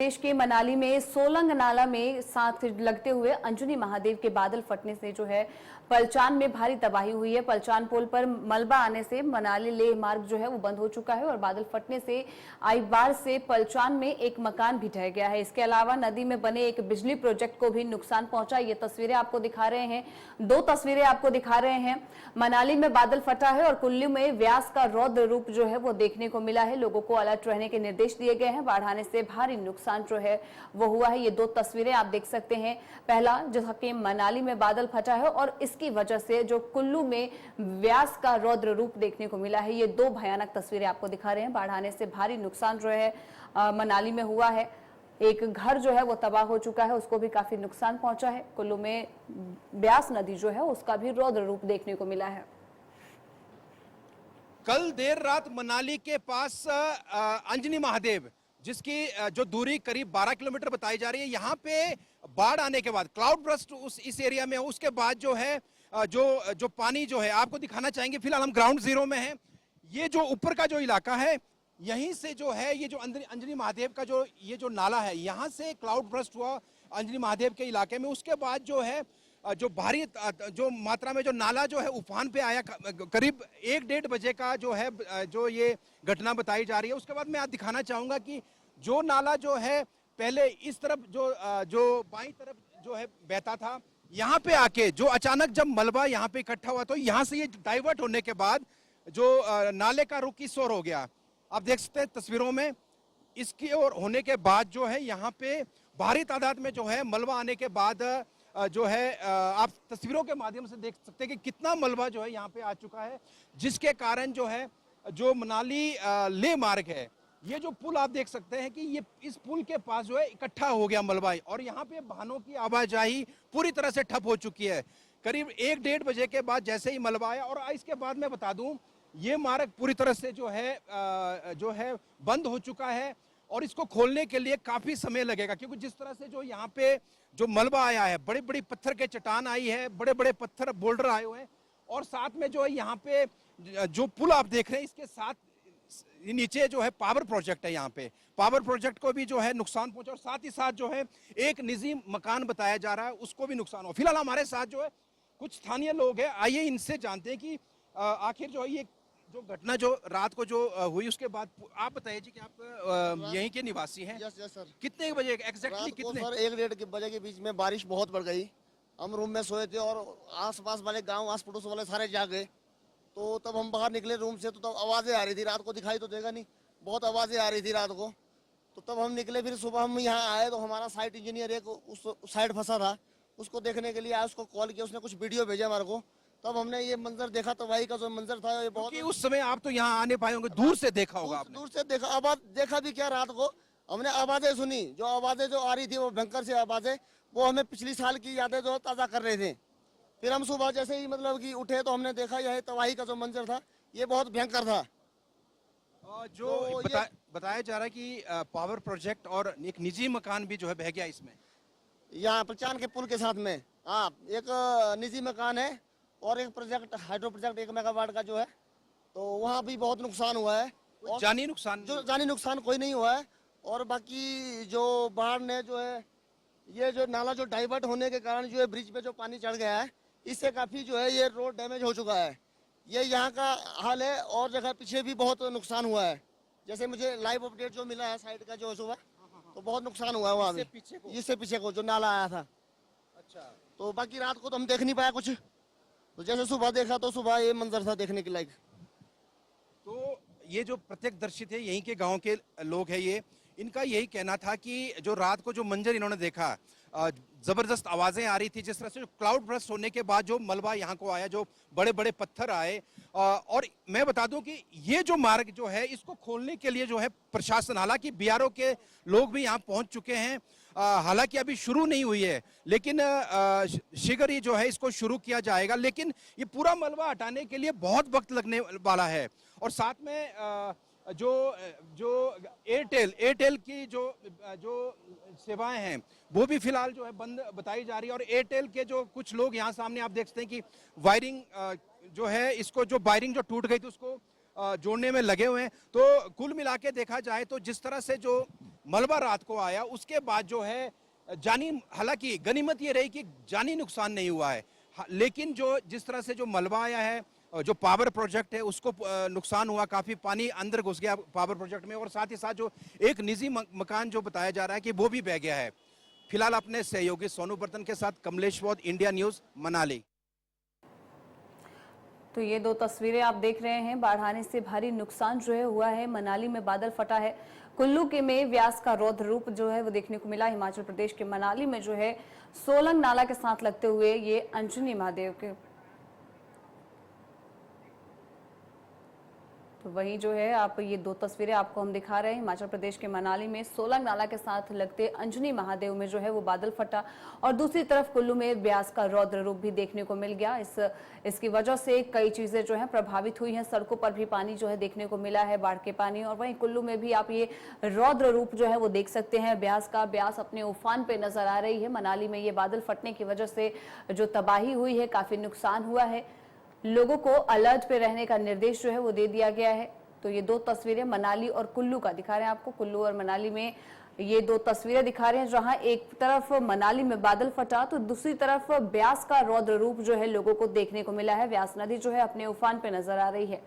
प्रदेश के मनाली में सोलंग नाला में साथ लगते हुए अंजनी महादेव के बादल फटने से जो है पलचान में भारी तबाही हुई है। पलचान पुल पर मलबा आने से मनाली लेह मार्ग जो है वो बंद हो चुका है और बादल फटने से आई बाढ़ से पलचान में एक मकान भी ढह गया है। इसके अलावा नदी में बने एक बिजली प्रोजेक्ट को भी नुकसान पहुंचा। ये तस्वीरें आपको दिखा रहे हैं, दो तस्वीरें आपको दिखा रहे हैं। मनाली में बादल फटा है और कुल्लू में व्यास का रौद्र रूप जो है वो देखने को मिला है। लोगों को अलर्ट रहने के निर्देश दिए गए हैं। बाढ़ आने से भारी नुकसान जो है वो हुआ है। ये दो तस्वीरें आप देख सकते हैं। पहला जैसा कि मनाली में बादल फटा है और इसकी वजह से जो कुल्लू में व्यास का रौद्र रूप देखने को मिला है। ये दो भयानक तस्वीरें आपको दिखा रहे हैं। बाढ़ आने से भारी नुकसान जो है मनाली में हुआ है। एक घर जो है वो तबाह हो चुका है, उसको भी काफी नुकसान पहुंचा है। कुल्लू में ब्यास नदी जो है उसका भी रौद्र रूप देखने को मिला है। कल देर रात मनाली के पास अंजनी महादेव, जिसकी जो दूरी करीब 12 किलोमीटर बताई जा रही है, यहाँ पे बाढ़ आने के बाद क्लाउड बर्स्ट इस एरिया में, उसके बाद जो है जो पानी जो है आपको दिखाना चाहेंगे। फिलहाल हम ग्राउंड जीरो में हैं। ये जो ऊपर का जो इलाका है, यहीं से जो है ये जो अंजनी महादेव का ये जो नाला है, यहाँ से क्लाउड बर्स्ट हुआ अंजनी महादेव के इलाके में। उसके बाद जो है जो भारी जो मात्रा में जो नाला जो है उफान पे आया, करीब 1-1:30 बजे का जो है जो ये घटना बताई जा रही है। उसके बाद मैं आज दिखाना चाहूंगा कि जो नाला जो है पहले इस तरफ जो बाईं तरफ जो है बहता था, यहाँ पे आके जो अचानक जब मलबा यहाँ पे इकट्ठा हुआ तो यहाँ से ये डाइवर्ट होने के बाद जो नाले का रुख इस ओर हो गया। आप देख सकते हैं तस्वीरों में, इसकी ओर होने के बाद जो है यहाँ पे भारी तादाद में जो है मलबा आने के बाद जो है आप तस्वीरों के माध्यम से देख सकते हैं कि कितना मलबा जो है यहाँ पे आ चुका है, जिसके कारण जो है जो मनाली लेह मार्ग है, ये जो पुल आप देख सकते हैं कि ये इस पुल के पास जो है इकट्ठा हो गया मलबा और यहाँ पे वाहनों की आवाजाही पूरी तरह से ठप हो चुकी है। करीब 1-1:30 बजे के बाद जैसे ही मलबा आया, और इसके बाद मैं बता दूं ये मार्ग पूरी तरह से जो है बंद हो चुका है और इसको खोलने के लिए काफी समय लगेगा, क्योंकि जिस तरह से जो यहाँ पे जो मलबा आया है, बड़ी बड़ी पत्थर के चट्टान आई है, बड़े बड़े पत्थर बोल्डर आए हुए हैं, और साथ में जो है यहाँ पे जो पुल आप देख रहे हैं, इसके साथ नीचे जो है पावर प्रोजेक्ट है। यहाँ पे पावर प्रोजेक्ट को भी जो है नुकसान पहुंचा और साथ ही साथ जो है एक निजी मकान बताया जा रहा है, उसको भी नुकसान हो। फिलहाल हमारे साथ जो है कुछ स्थानीय लोग हैं, आइए इनसे जानते हैं कि आखिर जो है ये जो घटना जो रात को जो हुई उसके बाद आप बताइए जी कि आप यहीं के निवासी हैं। Yes sir. कितने बजे एग्जैक्टली कितने? सर 1-1:30 बजे के बीच में बारिश बहुत बढ़ गई। हम रूम में सोए थे और आसपास वाले गांव, आस पड़ोस वाले सारे जाग गए। तो तब हम बाहर निकले रूम से, तो तब आवाजें आ रही थी। रात को दिखाई तो देगा नहीं, बहुत आवाजें आ रही थी रात को। तो तब हम निकले, फिर सुबह हम यहाँ आए तो हमारा साइट इंजीनियर एक उस साइड फंसा था, उसको देखने के लिए आया, उसको कॉल किया, उसने कुछ वीडियो भेजा हमारे को। तब हमने ये मंजर देखा, तबाही का जो मंजर था ये बहुत। उस समय आप तो यहाँ आने पाए होंगे, दूर से देखा होगा आपने। दूर से देखा, आवाज देखा भी क्या, रात को हमने आवाजें सुनी। जो आवाजें जो आ रही थी वो भयंकर से आवाजें, वो हमें पिछली साल की यादें जो ताज़ा कर रहे थे। फिर हम सुबह जैसे ही मतलब कि उठे तो हमने देखा यह तबाही का जो मंजर था ये बहुत भयंकर था। जो बताया जा रहा है कि पावर प्रोजेक्ट और एक निजी मकान भी जो है बह गया इसमें, यहाँ पलचान के पुल के साथ में। हाँ, एक निजी मकान है और एक प्रोजेक्ट, हाइड्रो प्रोजेक्ट 1 मेगावाट का जो है, तो वहाँ भी बहुत नुकसान हुआ है। और जानी नुकसान? जो जानी नुकसान कोई नहीं हुआ है। और बाकी जो बाढ़ ने जो है ये जो नाला जो डाइवर्ट होने के कारण जो है ब्रिज पे जो पानी चढ़ गया है, इससे काफी जो है ये रोड डैमेज हो चुका है। ये यहाँ का हाल है और जगह पीछे भी बहुत नुकसान हुआ है। जैसे मुझे लाइव अपडेट जो मिला है साइड का जो सुबह, तो बहुत नुकसान हुआ है वहाँ भी। इससे पीछे को जो नाला आया था। अच्छा। तो बाकी रात को तो हम देख नहीं पाया कुछ, तो जैसे सुबह देखा तो सुबह ये मंजर था देखने के लायक। तो ये जो प्रत्यक्षदर्शी थे, यहीं के गांव के लोग हैं, ये इनका यही कहना था कि जो रात को जो मंजर इन्होंने देखा, जबरदस्त आवाजें आ रही थी, जिस तरह से क्लाउड बर्स्ट होने के बाद जो मलबा यहाँ को आया, जो बड़े बड़े पत्थर आए। और मैं बता दूं कि ये जो मार्ग जो है इसको खोलने के लिए जो है प्रशासन, हालांकि बीआरओ के लोग भी यहाँ पहुंच चुके हैं, हालांकि अभी शुरू नहीं हुई है, लेकिन शीघ्र ही जो है इसको शुरू किया जाएगा। लेकिन ये पूरा मलबा हटाने के लिए बहुत वक्त लगने वाला है। और साथ में जो एयरटेल की जो सेवाएं हैं वो भी फिलहाल जो है बंद बताई जा रही है। और एयरटेल के जो कुछ लोग यहाँ सामने आप देख सकते हैं कि वायरिंग जो है, इसको जो वायरिंग जो टूट गई थी उसको जोड़ने में लगे हुए हैं। तो कुल मिला के देखा जाए तो जिस तरह से जो मलबा रात को आया, उसके बाद जो है जानी, हालांकि गनीमत ये रही कि जानी नुकसान नहीं हुआ है, लेकिन जो जिस तरह से जो मलबा आया है, जो पावर प्रोजेक्ट है उसको नुकसान हुआ, काफी पानी अंदर घुस गया पावर प्रोजेक्ट में, और साथ ही साथ जो एक निजी मकान जो बताया जा रहा है कि वो भी बह गया है। फिलहाल अपने सहयोगी सोनू बर्तन के साथ कमलेश वोद, इंडिया न्यूज, मनाली। तो ये दो तस्वीरें आप देख रहे हैं, बाढ़ आने से भारी नुकसान जो है हुआ है। मनाली में बादल फटा है। कुल्लू के में व्यास का रौद्र रूप जो है वो देखने को मिला। हिमाचल प्रदेश के मनाली में जो है सोलंग नाला के साथ लगते हुए ये अंजनी महादेव के, तो वही जो है आप ये दो तस्वीरें आपको हम दिखा रहे हैं। हिमाचल प्रदेश के मनाली में सोलंग नाला के साथ लगते अंजनी महादेव में जो है वो बादल फटा, और दूसरी तरफ कुल्लू में ब्यास का रौद्र रूप भी देखने को मिल गया। इसकी वजह से कई चीजें जो है प्रभावित हुई हैं। सड़कों पर भी पानी जो है देखने को मिला है, बाढ़ के पानी, और वहीं कुल्लू में भी आप ये रौद्र रूप जो है वो देख सकते हैं ब्यास का। ब्यास अपने उफान पे नजर आ रही है। मनाली में ये बादल फटने की वजह से जो तबाही हुई है, काफी नुकसान हुआ है। लोगों को अलर्ट पे रहने का निर्देश जो है वो दे दिया गया है। तो ये दो तस्वीरें मनाली और कुल्लू का दिखा रहे हैं आपको। कुल्लू और मनाली में ये दो तस्वीरें दिखा रहे हैं, जहां एक तरफ मनाली में बादल फटा तो दूसरी तरफ ब्यास का रौद्र रूप जो है लोगों को देखने को मिला है। व्यास नदी जो है अपने उफान पे नजर आ रही है।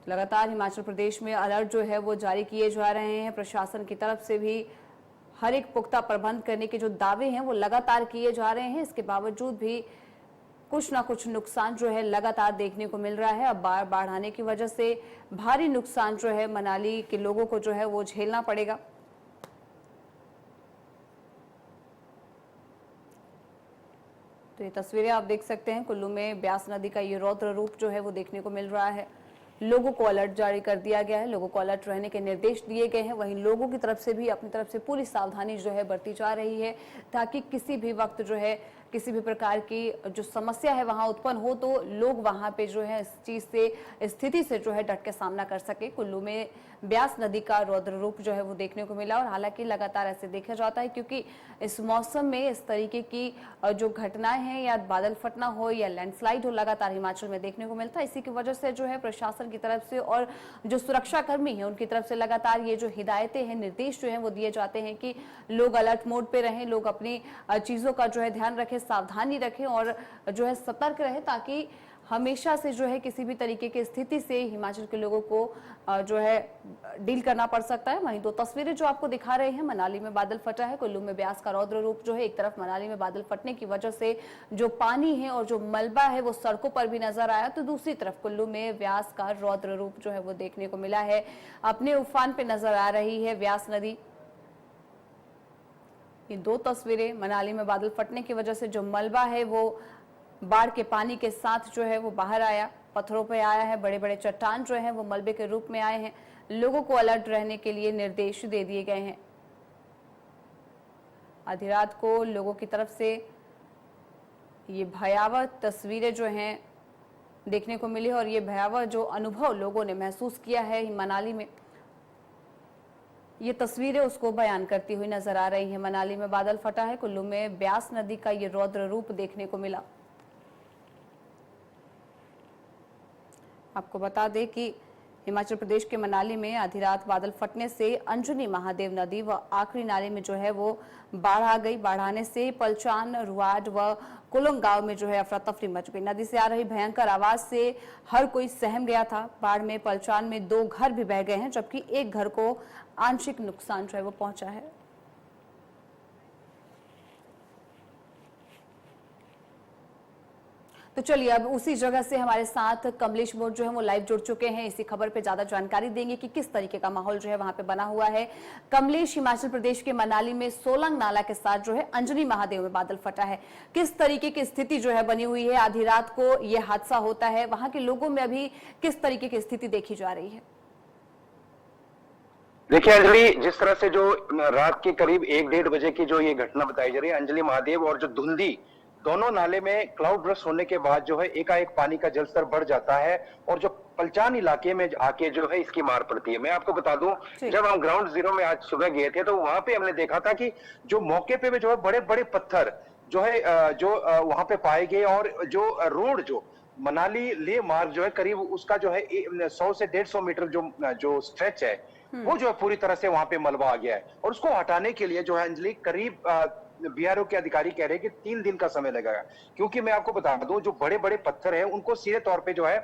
लगातार हिमाचल प्रदेश में अलर्ट जो है वो जारी किए जा रहे हैं। प्रशासन की तरफ से भी हर एक पुख्ता प्रबंध करने के जो दावे हैं वो लगातार किए जा रहे हैं। इसके बावजूद भी कुछ ना कुछ नुकसान जो है लगातार देखने को मिल रहा है। अब बाढ़ आने की वजह से भारी नुकसान जो है मनाली के लोगों को जो है वो झेलना पड़ेगा। तो ये तस्वीरें आप देख सकते हैं, कुल्लू में ब्यास नदी का ये रौद्र रूप जो है वो देखने को मिल रहा है। लोगों को अलर्ट जारी कर दिया गया है, लोगों को अलर्ट रहने के निर्देश दिए गए हैं। वहीं लोगों की तरफ से भी अपनी तरफ से पूरी सावधानी जो है बरती जा रही है, ताकि किसी भी वक्त जो है किसी भी प्रकार की जो समस्या है वहां उत्पन्न हो तो लोग वहां पे जो है इस चीज से, स्थिति से जो है डट के सामना कर सके। कुल्लू में ब्यास नदी का रौद्र रूप जो है वो देखने को मिला, और हालांकि लगातार ऐसे देखा जाता है क्योंकि इस मौसम में इस तरीके की जो घटनाएं हैं, या बादल फटना हो या लैंडस्लाइड हो, लगातार हिमाचल में देखने को मिलता है। इसी की वजह से जो है प्रशासन की तरफ से और जो सुरक्षा कर्मी है उनकी तरफ से लगातार ये जो हिदायतें हैं, निर्देश जो है वो दिए जाते हैं कि लोग अलर्ट मोड पे रहें, लोग अपनी चीजों का जो है ध्यान रखें, सावधानी रखें और जो है सतर्क रहे, ताकि हमेशा से जो है किसी भी तरीके की स्थिति से हिमाचल के लोगों को जो है डील करना पड़ सकता है। वहीं दो तस्वीरें जो आपको दिखा रहे हैं, मनाली में बादल फटा है, कुल्लू में ब्यास का रौद्र रूप जो है, एक तरफ मनाली में बादल फटने की वजह से जो पानी है और जो मलबा है वो सड़कों पर भी नजर आया, तो दूसरी तरफ कुल्लू में ब्यास का रौद्र रूप जो है वो देखने को मिला है। अपने उफान पे नजर आ रही है व्यास नदी। ये दो तस्वीरें, मनाली में बादल फटने की वजह से जो मलबा है वो बाढ़ के पानी के साथ जो है वो बाहर आया, पत्थरों पे आया है, बड़े बड़े चट्टान जो है वो मलबे के रूप में आए हैं। लोगों को अलर्ट रहने के लिए निर्देश दे दिए गए हैं। आधी रात को लोगों की तरफ से ये भयावह तस्वीरें जो हैं देखने को मिली, और ये भयावह जो अनुभव लोगों ने महसूस किया है मनाली में, ये तस्वीरें उसको बयान करती हुई नजर आ रही हैं। मनाली में बादल फटा है, कुल्लू में ब्यास नदी का ये रौद्र रूप देखने को मिला। आपको बता दें कि हिमाचल प्रदेश के मनाली में आधी रात बादल फटने से अंजनी महादेव नदी व आखरी नाले में जो है वो बाढ़ आ गई। बाढ़ आने से पलचान, रुआड व कुलंग गांव में जो है अफरा तफरी मच गई। नदी से आ रही भयंकर आवाज से हर कोई सहम गया था। बाढ़ में पलचान में 2 घर भी बह गए हैं, जबकि एक घर को आंशिक नुकसान जो है वो पहुंचा है। तो चलिए अब उसी जगह से हमारे साथ कमलेश वोद जो है वो लाइव जुड़ चुके हैं, इसी खबर पे ज्यादा जानकारी देंगे कि किस तरीके का माहौल जो है वहां पे बना हुआ है। कमलेश, हिमाचल प्रदेश के मनाली में सोलंग नाला के साथ जो है अंजनी महादेव में बादल फटा है, किस तरीके की स्थिति जो है बनी हुई है? आधी रात को ये हादसा होता है, वहां के लोगों में अभी किस तरीके की स्थिति देखी जा रही है? देखिए अंजलि, जिस तरह से जो रात के करीब 1-1:30 बजे की जो ये घटना बताई जा रही है, अंजलि महादेव और जो धुंधी दोनों नाले में क्लाउड ब्रस्ट होने के बाद जो है एकाएक पानी का जलस्तर बढ़ जाता है और जो पलचान इलाके में आके जो है इसकी मार पड़ती है। मैं आपको बता दूं, जब हम ग्राउंड जीरो में आज सुबह गए थे तो वहां पे हमने देखा था कि जो मौके पे जो है बड़े बड़े पत्थर जो है जो वहां पे पाए गए, और जो रोड जो मनाली लेह मार्ग जो है करीब उसका जो है 100 से 150 मीटर जो स्ट्रेच है, वो जो है पूरी तरह से वहां पे मलबा आ गया है और उसको हटाने के लिए जो है अंजलि करीब बीआरओ के अधिकारी कह रहे हैं कि 3 दिन का समय लगेगा, क्योंकि मैं आपको बता दूं जो बड़े बड़े पत्थर हैं उनको सीधे तौर पे जो है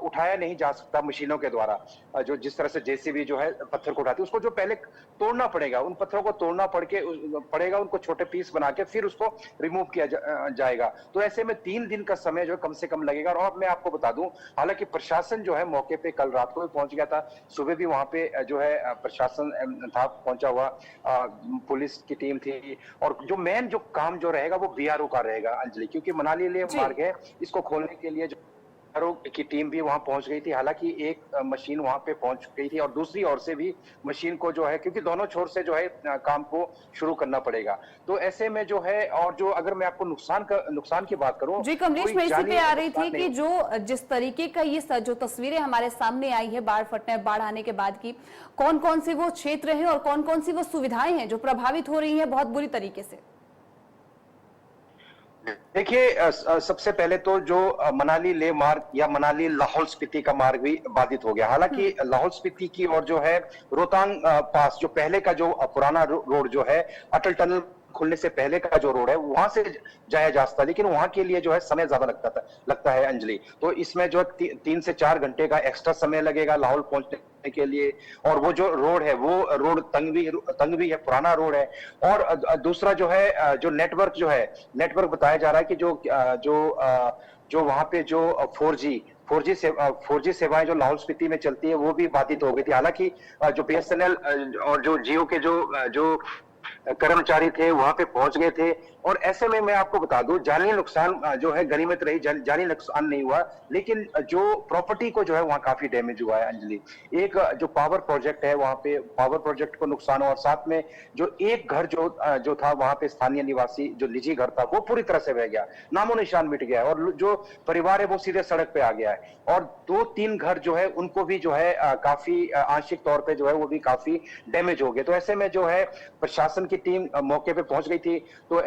उठाया नहीं जा सकता मशीनों के द्वारा। जो जिस तरह से जेसीबी जो है पत्थर को उठाती है उसको जो पहले तोड़ना पड़ेगा, उन पत्थरों को तोड़ना पड़ेगा, उनको छोटे पीस बना के फिर उसको रिमूव किया जाएगा। तो ऐसे में 3 दिन का समय जो है कम से कम लगेगा। और मैं आपको बता दूं हालांकि प्रशासन जो है मौके पे कल रात को भी पहुंच गया था, सुबह भी वहां पे जो है प्रशासन था पहुंचा हुआ, पुलिस की टीम थी और जो मेन जो काम जो रहेगा वो बीआरओ का रहेगा अंजलि, क्योंकि मनाली लेह मार्ग है, इसको खोलने के लिए जो बीआरओ की टीम भी वहां पहुंच गई थी। हालांकि एक मशीन वहां पे पहुंच गई थी और दूसरी ओर से भी मशीन को जो है, क्योंकि दोनों छोर से जो है काम को शुरू करना पड़ेगा। तो ऐसे में जो है और जो अगर मैं आपको नुकसान की बात करूं जी कमलेश, कोई मैं इसी जानी पे आ रही थी नुकसान कि नहीं। जो जिस तरीके का ये जो तस्वीरें हमारे सामने आई है बाढ़ आने के बाद की, कौन कौन से वो क्षेत्र हैं और कौन कौन सी वो सुविधाएं हैं जो प्रभावित हो रही हैं बहुत बुरी तरीके से? देखिए सबसे पहले तो जो मनाली लेह मार्ग या मनाली लाहौल स्पीति का मार्ग भी बाधित हो गया। हालांकि लाहौल स्पीति की और जो है रोहतांग पास जो पहले का जो पुराना रोड जो है अटल टनल खुलने से पहले का जो रोड है वहां से जाया जा सकता, लेकिन वहां के लिए जो है समय ज्यादा लगता है अंजलि। तो इसमें जो 3 से 4 घंटे का एक्स्ट्रा समय लगेगा लाहौल पहुंचने के लिए। और वो जो रोड है वो रोड तंग भी है, पुराना रोड है। और दूसरा जो है जो नेटवर्क बताया जा रहा है कि जो वहां पे जो 4G सेवाएं जो लाहौल स्पीति में चलती है वो भी बाधित हो गई थी। हालांकि जो बीएसएनएल और जो जियो के जो कर्मचारी थे वहां पे पहुंच गए थे। और ऐसे में मैं आपको बता दूं जानी नुकसान जो है गनीमत रही, जानी नुकसान नहीं हुआ, लेकिन जो प्रॉपर्टी को जो है वहां काफी डैमेज हुआ है अंजलि। एक जो पावर प्रोजेक्ट है वहां पे पावर प्रोजेक्ट को नुकसान हुआ और साथ में जो एक घर जो था वहां पे स्थानीय निवासी जो निजी घर था वो पूरी तरह से बह गया, नामो निशान मिट गया और जो परिवार है वो सीधे सड़क पे आ गया है। और 2-3 घर जो है उनको भी जो है काफी आंशिक तौर पे जो है वो भी काफी डैमेज हो गए। तो ऐसे में जो है प्रशासन की टीम मौके पे पहुंच गई थी। तो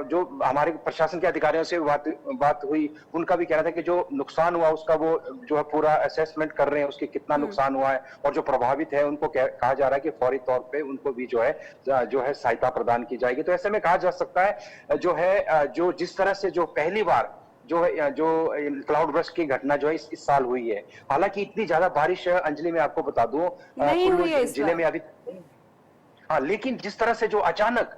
जो हमारे प्रशासन के अधिकारियों से बात हुई, उनका भी कहना था कि जो नुकसान हुआ उसका वो जो है पूरा असेसमेंट कर रहे हैं, उसकी कितना नुकसान हुआ है और जो प्रभावित है उनको कहा जा रहा है कि फौरी तौर पे उनको भी जो है सहायता प्रदान की जाएगी। तो ऐसे में कहा जा सकता है जो जिस तरह से जो पहली बार जो क्लाउड बर्स्ट की घटना जो है इस साल हुई है। हालांकि इतनी ज्यादा बारिश अंजलि में आपको बता दूं नहीं हुई है इस जिले में अभी, हाँ, लेकिन जिस तरह से जो अचानक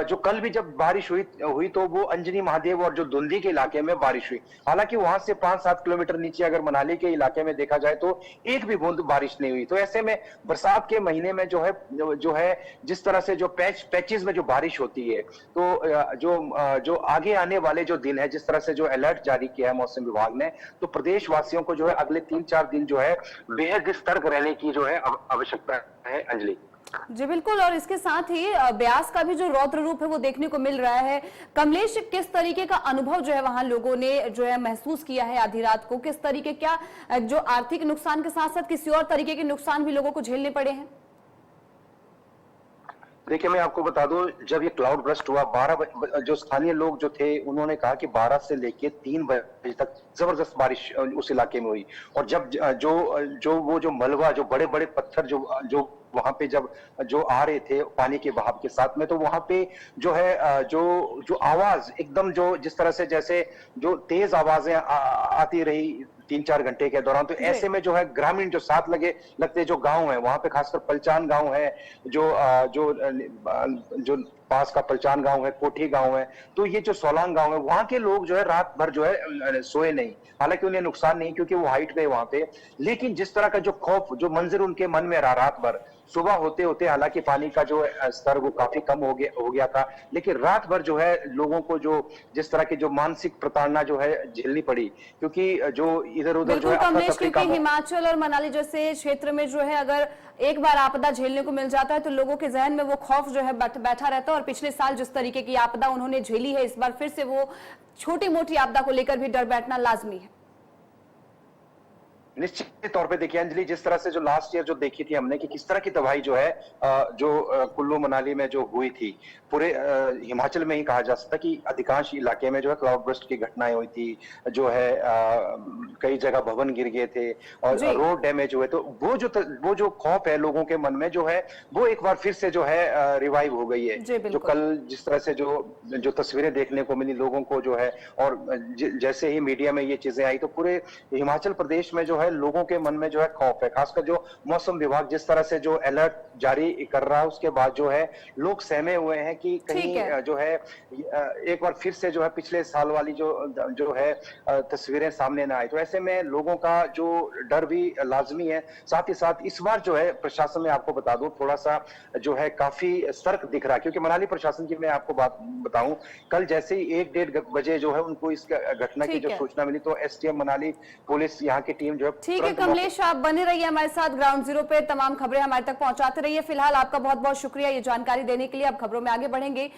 जो कल भी जब बारिश हुई तो वो अंजनी महादेव और जो धुंधी के इलाके में बारिश हुई। हालांकि वहां से 5-7 किलोमीटर नीचे अगर मनाली के इलाके में देखा जाए तो एक भी बूंद बारिश नहीं हुई। तो ऐसे में बरसात के महीने में जो है जिस तरह से जो पैचेस में जो बारिश होती है, तो जो आगे आने वाले जो दिन है, जिस तरह से जो अलर्ट जारी किया है मौसम विभाग ने, तो प्रदेश वासियों को जो है अगले 3-4 दिन जो है बेहद सतर्क रहने की जो है आवश्यकता है अंजलि। जी बिल्कुल, और इसके साथ ही ब्यास का भी जो रौद्र रूप है वो देखने को मिल रहा है। कमलेश, किस तरीके का अनुभव जो है वहां लोगों ने जो है महसूस किया है आधी रात को? किस तरीके क्या जो आर्थिक नुकसान के साथ साथ किसी और तरीके के नुकसान भी लोगों को झेलने पड़े हैं? देखिए मैं आपको बता दूं जब ये क्लाउड बर्स्ट हुआ 12 जो स्थानीय लोग जो थे उन्होंने कहा कि 12 से लेके 3 बजे तक जबरदस्त बारिश उस इलाके में हुई। और जब जो मलबा जो बड़े बड़े पत्थर जो वहां पे जब जो आ रहे थे पानी के बहाव के साथ में, तो वहां पे जो है जो आवाज एकदम जो जिस तरह से जैसे जो तेज आवाजें आती रही 3-4 घंटे के दौरान, तो ऐसे में जो है ग्रामीण जो साथ लगते जो गांव है वहां पे खासकर पलचान गांव है, जो पास का पलचान गांव है, कोठी गांव है, तो ये जो सोलांग गांव है वहां के लोग जो है रात भर जो है सोए नहीं। हालांकि उन्हें नुकसान नहीं क्योंकि वो हाइट पे वहां पे, लेकिन जिस तरह का जो खौफ जो मंजर उनके मन में रहा रात भर, सुबह होते होते हालांकि पानी का जो स्तर वो काफी कम हो गया था, लेकिन रात भर जो है लोगों को जो जिस तरह की जो मानसिक प्रताड़ना जो है झेलनी पड़ी, क्योंकि जो इधर उधर जो है कमलेश, क्योंकि हिमाचल और मनाली जैसे क्षेत्र में जो है अगर एक बार आपदा झेलने को मिल जाता है तो लोगों के जहन में वो खौफ जो है बैठा रहता है। और पिछले साल जिस तरीके की आपदा उन्होंने झेली है, इस बार फिर से वो छोटी मोटी आपदा को लेकर भी डर बैठना लाजमी है। निश्चित तौर पे देखिए अंजलि, जिस तरह से जो लास्ट ईयर जो देखी थी हमने कि किस तरह की तबाही जो है कुल्लू मनाली में जो हुई थी, पूरे हिमाचल में ही कहा जा सकता है कि अधिकांश इलाके में जो है क्लाउड बर्स्ट की घटनाएं हुई थी, जो है कई जगह भवन गिर गए थे और जी। रोड डैमेज हुए। तो वो जो खौफ है लोगों के मन में जो है वो एक बार फिर से जो है रिवाइव हो गई है। जी, जो बिल्कुल। कल जिस तरह से जो तस्वीरें देखने को मिली लोगों को जो है, और जैसे ही मीडिया में ये चीजें आई तो पूरे हिमाचल प्रदेश में जो है लोगों के मन में जो है खौफ है। खासकर जो मौसम विभाग जिस तरह से जो अलर्ट जारी कर रहा है उसके बाद जो है लोग सहमे हुए हैं कि ठीक कहीं है। जो है एक बार फिर से जो है पिछले साल वाली जो है तस्वीरें सामने ना आए। तो ऐसे में लोगों का जो डर भी लाजमी है। साथ ही साथ इस बार जो है प्रशासन में आपको बता दूं थोड़ा सा जो है काफी सतर्क दिख रहा है, क्योंकि मनाली प्रशासन की मैं आपको बात बताऊं, कल जैसे ही 1-1:30 बजे जो है उनको इस घटना की ठीक जो है। सूचना मिली तो एसटीएम मनाली पुलिस यहाँ की टीम जो है ठीक है तुरंत मौके कमलेश, आप बने रहिए हमारे साथ ग्राउंड जीरो पे, तमाम खबरें हमारे तक पहुंचाते रहिए। फिलहाल आपका बहुत बहुत शुक्रिया ये जानकारी देने के लिए। अब खबरों में आगे बढ़ेंगे।